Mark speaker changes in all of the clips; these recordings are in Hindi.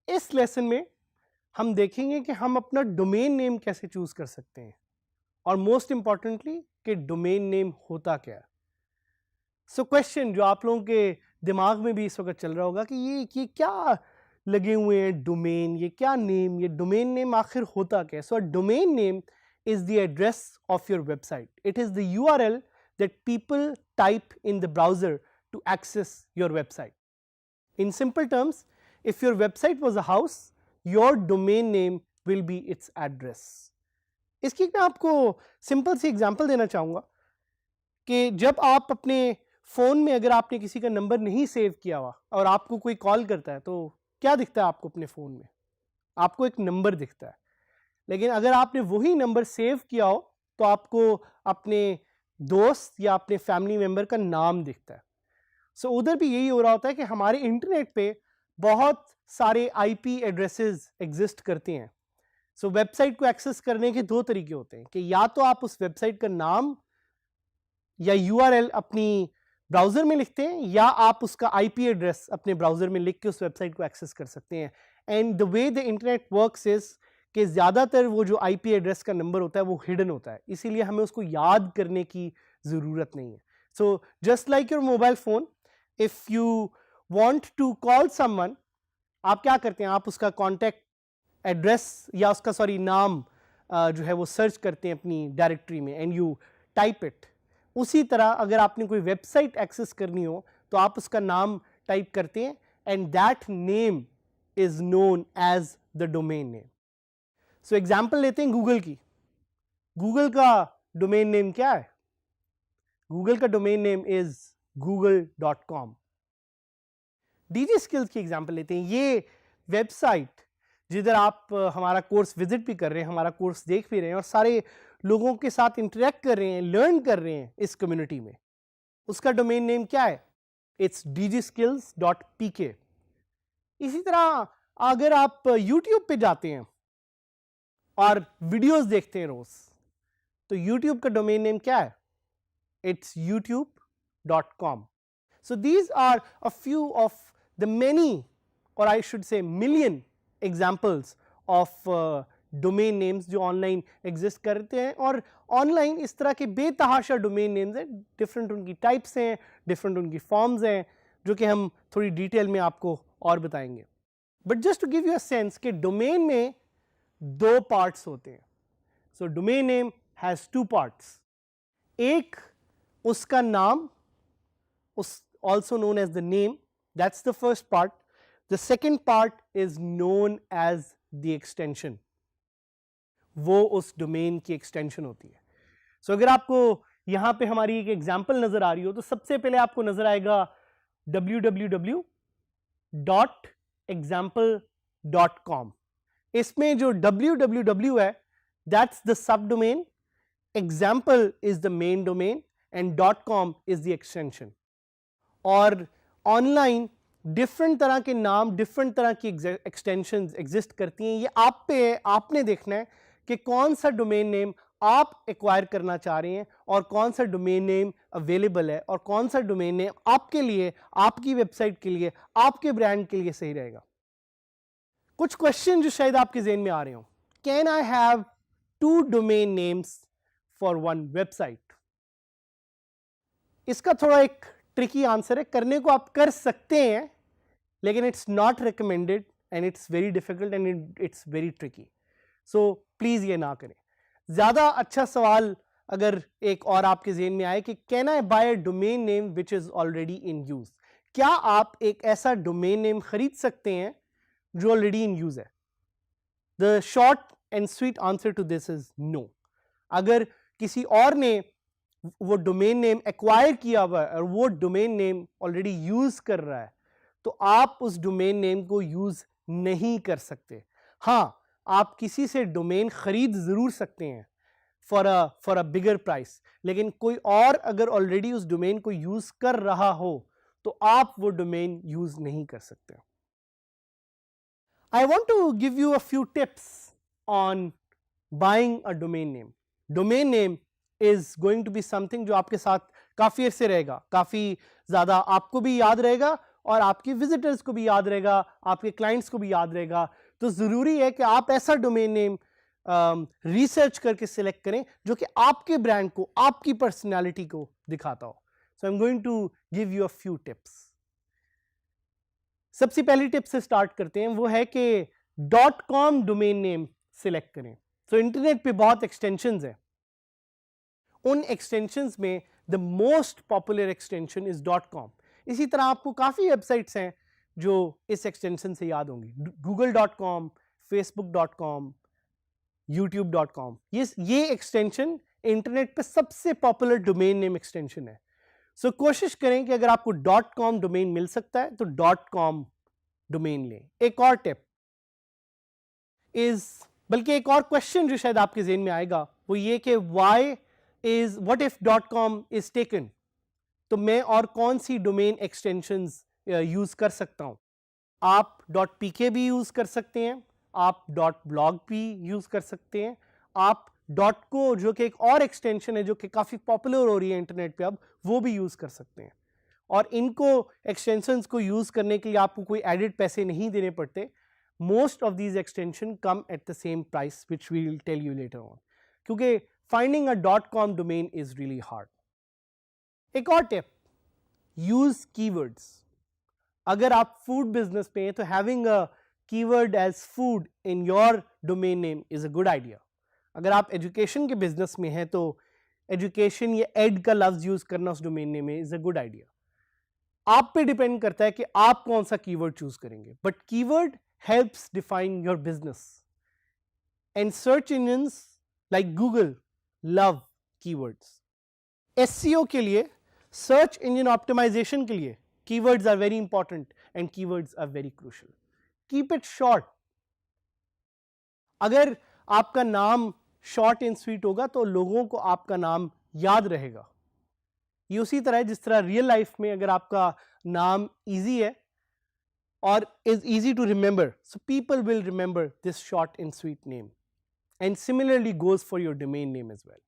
Speaker 1: इस लेसन में हम देखेंगे कि हम अपना डोमेन नेम कैसे चूज कर सकते हैं और मोस्ट इंपॉर्टेंटली कि डोमेन नेम होता क्या है। सो क्वेश्चन जो आप लोगों के दिमाग में भी इस वक्त चल रहा होगा कि ये क्या लगे हुए हैं डोमेन, ये क्या नेम, ये डोमेन नेम आखिर होता क्या है। सो domain name is the address of your website. It is the URL that people type in the browser to access your website. In simple terms, if your website was a house, your domain name will be its address. इसकी मैं आपको सिंपल सी एग्जांपल देना चाहूँगा कि जब आप अपने फ़ोन में अगर आपने किसी का नंबर नहीं सेव किया हुआ और आपको कोई कॉल करता है तो क्या दिखता है आपको अपने फ़ोन में? आपको एक नंबर दिखता है। लेकिन अगर आपने वही नंबर सेव किया हो तो आपको अपने दोस्त या अपने फैमिली मेंबर का नाम दिखता है। सो उधर भी यही हो रहा होता है कि हमारे इंटरनेट पे बहुत सारे आईपी एड्रेसेस एग्जिस्ट करते हैं। सो वेबसाइट को एक्सेस करने के दो तरीके होते हैं कि या तो आप उस वेबसाइट का नाम या यूआरएल अपनी ब्राउज़र में लिखते हैं या आप उसका आईपी एड्रेस अपने ब्राउज़र में लिख के उस वेबसाइट को एक्सेस कर सकते हैं। And the way the internet works is कि ज़्यादातर वो जो आईपी एड्रेस का नंबर होता है वो हिडन होता है, इसीलिए हमें उसको याद करने की ज़रूरत नहीं है। So just like your mobile phone, if you want to call someone, आप क्या करते हैं, आप उसका कॉन्टैक्ट एड्रेस या उसका नाम जो है वो सर्च करते हैं अपनी डायरेक्टरी में एंड यू टाइप इट। उसी तरह अगर आपने कोई वेबसाइट एक्सेस करनी हो तो आप उसका नाम टाइप करते हैं and that name is known as the domain name. So example लेते हैं गूगल की। गूगल का डोमेन नेम क्या है? गूगल का domain name is google.com। DG skills की एग्जाम्पल लेते हैं। ये वेबसाइट जिधर आप हमारा कोर्स विजिट भी कर रहे हैं, हमारा कोर्स देख भी रहे हैं और सारे लोगों के साथ इंटरेक्ट कर रहे हैं, लर्न कर रहे हैं इस कम्युनिटी में, उसका डोमेन नेम क्या है? It's dgskills.pk। इसी तरह अगर आप YouTube पे जाते हैं और वीडियोस देखते हैं रोज, तो YouTube का डोमेन नेम क्या है? It's youtube.com। So these are a few of the many, or I should say million examples of domain names जो ऑनलाइन एग्जिस्ट करते हैं। और ऑनलाइन इस तरह के बेतहाशा डोमेन नेम्स हैं, डिफरेंट उनकी टाइप्स हैं, डिफरेंट उनकी फॉर्म्स हैं, जो कि हम थोड़ी डिटेल में आपको और बताएंगे। But just to give you a sense कि डोमेन में दो पार्ट्स होते हैं। So domain name has two parts. एक उसका नाम, also known as the name, that's the first part. The second part is known as the extension. वो उस डोमेन की एक्सटेंशन होती है। सो अगर आपको यहां पे हमारी एक एग्जांपल नजर आ रही हो तो सबसे पहले आपको नजर आएगा www.example.com। इसमें जो www है that's the subdomain, example is the main domain and .com is the extension। और ऑनलाइन डिफरेंट तरह के नाम, डिफरेंट तरह की एक्सटेंशंस एग्जिस्ट करती हैं। ये आप पे है, आपने देखना है कि कौन सा डोमेन नेम आप एक्वायर करना चाह रहे हैं और कौन सा डोमेन नेम अवेलेबल है और कौन सा डोमेन नेम आपके लिए, आपकी वेबसाइट के लिए, आपके ब्रांड के लिए सही रहेगा। कुछ क्वेश्चन जो शायद आपके ज़हन में आ रहे हो, can I have 2 domain names for 1 website? इसका थोड़ा एक ट्रिकी आंसर है। करने को आप कर सकते हैं लेकिन it's not recommended and it's very difficult and it's very tricky. So please ये ना करें। ज्यादा अच्छा सवाल अगर एक और आपके ज़हन में आए कि can I buy a domain name which is already in use? क्या आप एक ऐसा डोमेन नेम खरीद सकते हैं जो ऑलरेडी इन यूज है? The short and sweet answer to this is no. अगर किसी और ने वो डोमेन नेम एक्वायर किया हुआ है और वो डोमेन नेम ऑलरेडी यूज कर रहा है तो आप उस डोमेन नेम को यूज नहीं कर सकते। हाँ, आप किसी से डोमेन खरीद जरूर सकते हैं। फॉर अ बिगर प्राइस, लेकिन कोई और अगर ऑलरेडी उस डोमेन को यूज कर रहा हो तो आप वो डोमेन यूज नहीं कर सकते। I want to give you a few tips on buying a domain name. Domain name is going to be something जो आपके साथ काफी अर्से रहेगा, काफी ज्यादा आपको भी याद रहेगा और आपके विजिटर्स को भी याद रहेगा, आपके क्लाइंट्स को भी याद रहेगा। तो जरूरी है कि आप ऐसा डोमेन नेम रिसर्च करके सिलेक्ट करें जो कि आपके ब्रांड को, आपकी पर्सनैलिटी को दिखाता हो। So I am going to give you a few tips. सबसे पहली टिप से स्टार्ट करते हैं, वो है कि .com डोमेन नेम सिलेक्ट करें। सो इंटरनेट पे बहुत एक्सटेंशंस हैं, उन एक्सटेंशंस में the most popular extension is .com। इसी तरह आपको काफी वेबसाइट्स हैं जो इस एक्सटेंशन से याद होंगी, google.com, facebook.com, youtube.com। ये एक्सटेंशन इंटरनेट पे सबसे पॉपुलर डोमेन नेम एक्सटेंशन है। सो कोशिश करें कि अगर आपको .com डोमेन मिल सकता है तो .com डोमेन लें। एक और टिप इज, बल्कि एक और क्वेश्चन जो शायद आपके ज़हन में आएगा वो ये कि what if .com is taken, तो मैं और कौन सी डोमेन एक्सटेंशंस यूज कर सकता हूं। आप .pk भी यूज कर सकते हैं, आप .blog भी यूज कर सकते हैं, आप .co जो कि एक और एक्सटेंशन है जो कि काफी पॉपुलर हो रही है इंटरनेट पे अब, वो भी यूज कर सकते हैं। और इनको एक्सटेंशंस को यूज करने के लिए आपको कोई एडिड पैसे नहीं देने पड़ते। Most of these extension come at the same price which we will tell you later on, क्योंकि finding a .com domain is really hard. एक और टिप, यूज कीवर्ड्स। अगर आप फूड बिजनेस पे हैं तो having a keyword as food in your domain name is a good idea. अगर आप एजुकेशन के बिजनेस में हैं तो एजुकेशन या एड का लफ्ज यूज करना उस डोमेन नेम में इज अ गुड आइडिया। आप पे डिपेंड करता है कि आप कौन सा कीवर्ड चूज करेंगे, but keyword helps define your business and search engines like Google love keywords. SEO के लिए, सर्च इंजन ऑप्टिमाइजेशन के लिए keywords are very important and keywords are very crucial. Keep it short. अगर आपका नाम शॉर्ट एंड स्वीट होगा तो लोगों को आपका नाम याद रहेगा। ये उसी तरह है जिस तरह रियल लाइफ में अगर आपका नाम इजी है और is easy to remember, so people will remember this short and sweet name, and similarly goes for your domain name as well.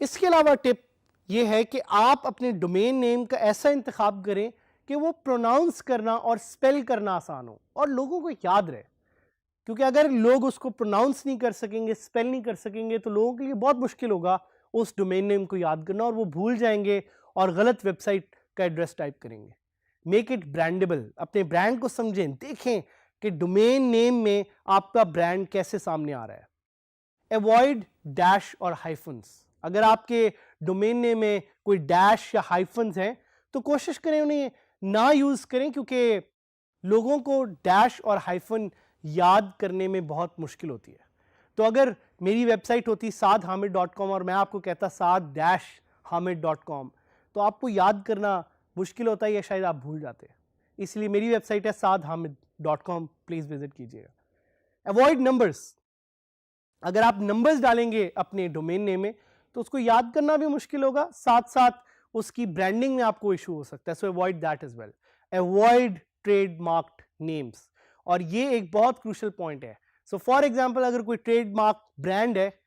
Speaker 1: इसके अलावा टिप ये है कि आप अपने डोमेन नेम का ऐसा इंतखाब करें कि वो प्रोनाउंस करना और स्पेल करना आसान हो और लोगों को याद रहे, क्योंकि अगर लोग उसको प्रोनाउंस नहीं कर सकेंगे, स्पेल नहीं कर सकेंगे, तो लोगों के लिए बहुत मुश्किल होगा उस डोमेन नेम को याद करना और वो भूल जाएंगे और गलत वेबसाइट का एड्रेस टाइप करेंगे। मेक इट ब्रांडेबल, अपने ब्रांड को समझें, देखें कि डोमेन नेम में आपका ब्रांड कैसे सामने आ रहा है। अवॉइड डैश और हाइफन्स। अगर आपके डोमेन नेम में कोई डैश या हाइफन्स हैं तो कोशिश करें उन्हें ना यूज करें, क्योंकि लोगों को डैश और हाइफन याद करने में बहुत मुश्किल होती है। तो अगर मेरी वेबसाइट होती saadhamid.com और मैं आपको कहता saad-hamid.com, तो आपको याद करना मुश्किल होता है या शायद आप भूल जाते हैं। इसलिए मेरी वेबसाइट है saadhamid.com, प्लीज विजिट कीजिएगा। Avoid numbers. अगर आप नंबर्स डालेंगे अपने डोमेन नेम में तो उसको याद करना भी मुश्किल होगा, साथ साथ उसकी ब्रांडिंग में आपको इशू हो सकता है। So avoid that as well. Avoid trademarked names, और ये एक बहुत क्रूशियल पॉइंट है। सो फॉर एग्जांपल अगर कोई ट्रेडमार्क ब्रांड है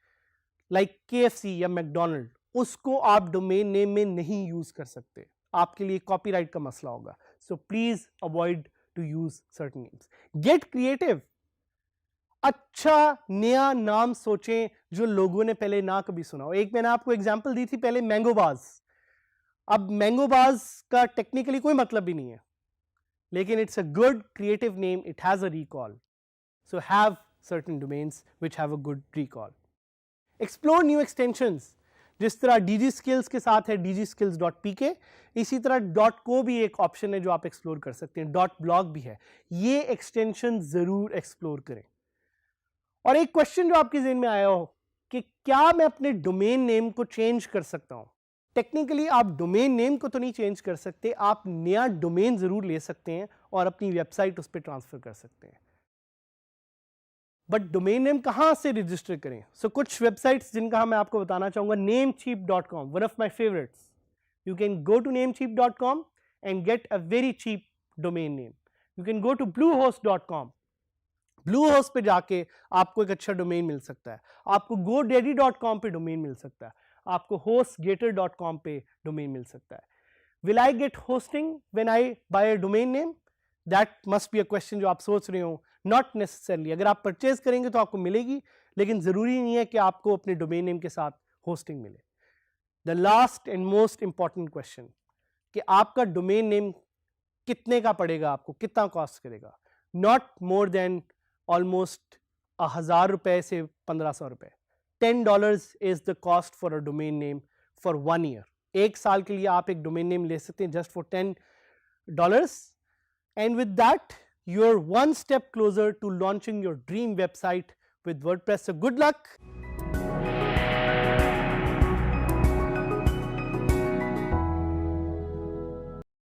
Speaker 1: लाइक KFC या मैकडोनल्ड, उसको आप डोमेन नेम में नहीं यूज कर सकते, आपके लिए कॉपीराइट का मसला होगा। So please avoid to use certain names. Get creative. अच्छा नया नाम सोचें जो लोगों ने पहले ना कभी सुना हो। एक मैंने आपको एग्जांपल दी थी पहले, मैंगोबाज। अब मैंगोबाज का टेक्निकली कोई मतलब भी नहीं है, लेकिन it's a good creative name, it has a recall. So have certain domains which have a good recall. Explore new extensions. जिस तरह DG Skills के साथ है dgskills.pk, इसी तरह .co भी एक ऑप्शन है जो आप एक्सप्लोर कर सकते हैं, .blog भी है। ये एक्सटेंशन जरूर एक्सप्लोर करें। और एक क्वेश्चन जो आपके ज़हन में आया हो कि क्या मैं अपने डोमेन नेम को चेंज कर सकता हूं? टेक्निकली आप डोमेन नेम को तो नहीं चेंज कर सकते, आप नया डोमेन जरूर ले सकते हैं और अपनी वेबसाइट उस पर ट्रांसफर कर सकते हैं। बट डोमेन नेम कहाँ से रजिस्टर करें? सो कुछ वेबसाइट्स जिनका मैं आपको बताना चाहूँगा, namecheap.com, one of my favourites. You can go to namecheap.com and get a very cheap domain name. You can go to bluehost.com. bluehost पे जाके आपको एक अच्छा डोमेन मिल सकता है. आपको godaddy.com पे डोमेन मिल सकता है. आपको hostgator.com पे डोमेन मिल सकता है. Will I get hosting when I buy a domain name? That must be a question जो आप सोच रहे हो. Not necessarily. अगर आप परचेज करेंगे तो आपको मिलेगी, लेकिन ज़रूरी नहीं है कि आपको अपने डोमेन नेम के साथ होस्टिंग मिले. The last and most important question कि आपका डोमेन नेम कितने का पड़ेगा, आपको कितना कॉस्ट करेगा? नॉट मोर देन ऑलमोस्ट 1000 रुपए से 1500 रुपए. $10 is the cost for a domain name for 1 year. एक साल के लिए आप एक डोमेन नेम ले सकते हैं just for $10. And with that you are one step closer to launching your dream website with WordPress. So good luck.